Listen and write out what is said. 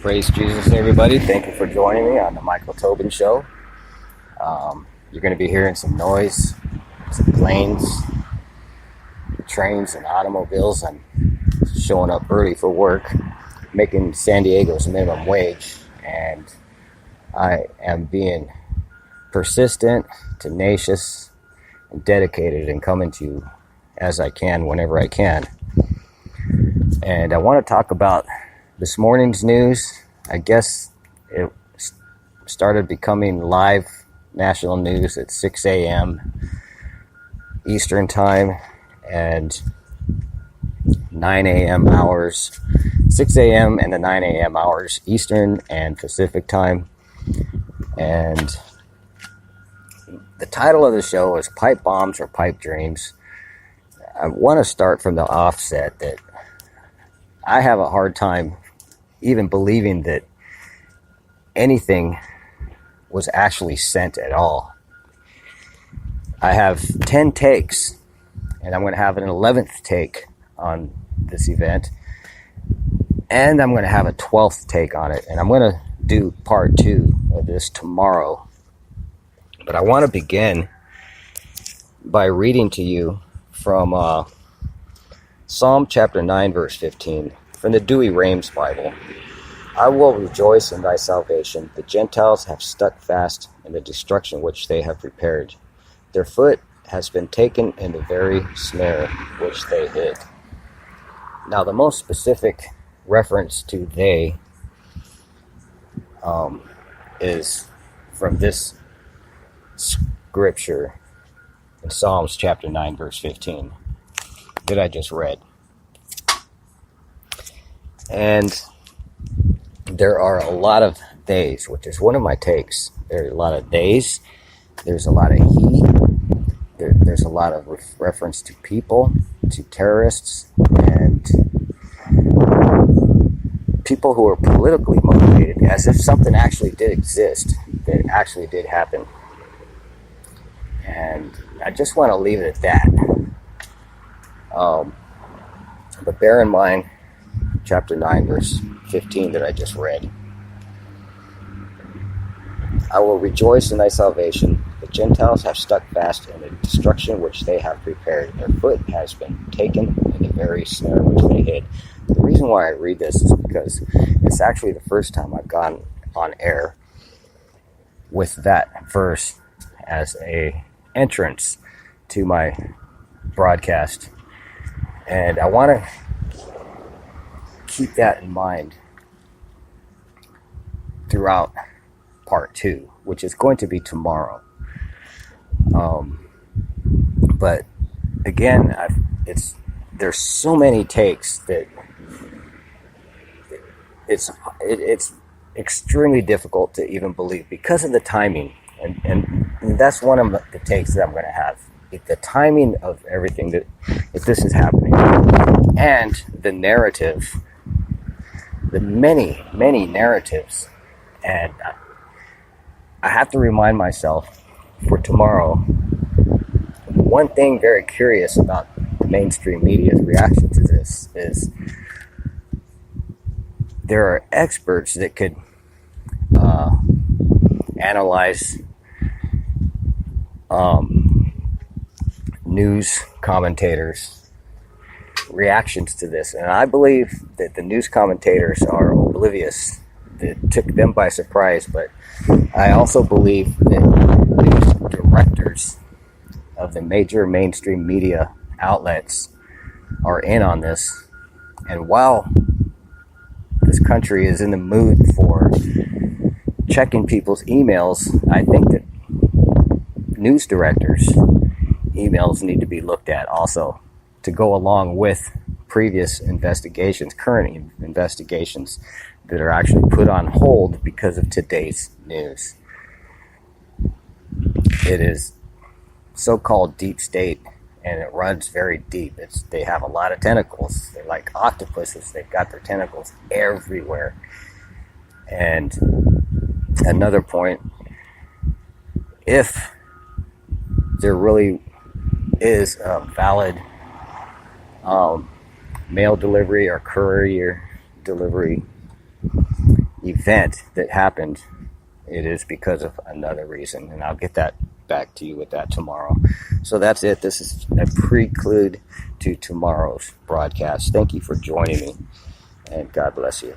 Praise Jesus, everybody. Thank you for joining me on the Michael Tobin Show. You're going to be hearing some noise, some planes, trains, and automobiles. I'm showing up early for work, making San Diego's minimum wage, and I am being persistent, tenacious, and dedicated in coming to you as I can, whenever I can. And I want to talk about this morning's news. I guess it started becoming live national news at 6 a.m. Eastern Time and 9 a.m. hours, 6 a.m. and the 9 a.m. hours Eastern and Pacific Time. And the title of the show is Pipe Bombs or Pipe Dreams. I want to start from the offset that I have a hard time even believing that anything was actually sent at all. I have 10 takes, and I'm going to have an 11th take on this event, and I'm going to have a 12th take on it, and I'm going to do part 2 of this tomorrow. But I want to begin by reading to you from Psalm chapter 9, verse 15, from the Dewey Rames Bible. I will rejoice in thy salvation. The Gentiles have stuck fast in the destruction which they have prepared. Their foot has been taken in the very snare which they hid. Now, the most specific reference to they is from this scripture in Psalms chapter 9, verse 15 that I just read. And there are a lot of theys, which is one of my takes. There's a lot of theys. There's a lot of he. There's a lot of reference to people, to terrorists, and people who are politically motivated, as if something actually did exist, that actually did happen. And I just want to leave it at that. But bear in mind, chapter 9, verse 15 that I just read. I will rejoice in thy salvation. The Gentiles have stuck fast in the destruction which they have prepared. Their foot has been taken in the very snare which they hid. The reason why I read this is because it's actually the first time I've gone on air with that verse as a entrance to my broadcast. And I want to keep that in mind throughout part 2, which is going to be tomorrow. But again, there's so many takes that it's extremely difficult to even believe because of the timing, and that's one of the takes that I'm going to have. The timing of everything that this is happening, and the narrative, the many narratives. And I have to remind myself for tomorrow, one thing very curious about the mainstream media's reaction to this is there are experts that could analyze news commentators' reactions to this, and I believe that the news commentators are oblivious. It took them by surprise, but I also believe that news directors of the major mainstream media outlets are in on this. And while this country is in the mood for checking people's emails, I think that news directors' emails need to be looked at also to go along with previous investigations, current investigations that are actually put on hold because of today's news. It is so-called deep state, and it runs very deep. They have a lot of tentacles. They're like octopuses. They've got their tentacles everywhere. And another point, if there really is a valid mail delivery or courier delivery event that happened, it is because of another reason. And I'll get that back to you with that tomorrow. So that's it. This is a prelude to tomorrow's broadcast. Thank you for joining me, and God bless you.